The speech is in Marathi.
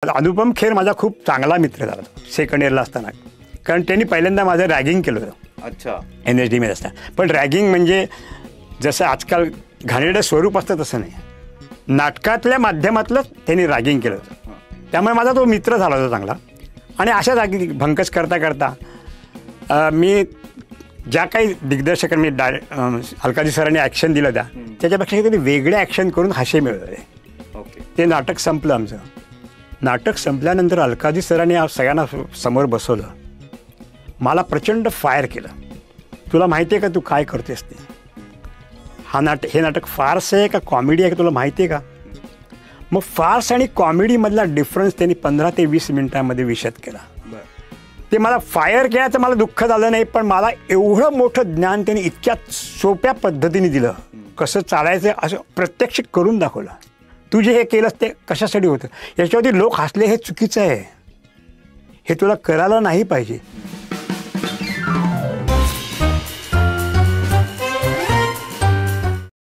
अनुपम खेर माझा खूप चांगला मित्र झाला सेकंड इयरला असताना, कारण त्यांनी पहिल्यांदा माझं रॅगिंग केलं होतं. अच्छा. NSD मध्ये असताना. पण रॅगिंग म्हणजे जसं आजकाल घाणेरडं स्वरूप असतं तसं नाही, नाटकातल्या माध्यमातलं त्यांनी रॅगिंग केलं होतं. त्यामुळे माझा तो मित्र झाला होता चांगला. आणि अशा जागी भंकस करता करता मी ज्या काही दिग्दर्शकांनी अलकाजी सरांनी ॲक्शन दिलं त्याच्यापेक्षा काहीतरी वेगळे ॲक्शन करून हास्य मिळवले. ओके. ते नाटक संपलं आमचं. नाटक संपल्यानंतर अलकाजी सरांनी सगळ्यांना समोर बसवलं, मला प्रचंड फायर केलं. तुला माहिती आहे का तू काय करतेस ते? हे नाटक फार्स आहे का कॉमेडी आहे का तुला माहिती आहे का? मग फार्स आणि कॉमेडीमधला डिफरन्स त्यांनी 15 ते 20 मिनिटांमध्ये विशद केला. ते मला फायर केल्याचं मला दुःख झालं नाही, पण मला एवढं मोठं ज्ञान त्यांनी इतक्या सोप्या पद्धतीने दिलं, कसं चालायचं असं प्रत्यक्ष करून दाखवलं. तू जे हे केलंस ते कशासाठी होतं? याच्यावरती लोक हसले हे चुकीचं आहे, हे तुला करायला नाही पाहिजे.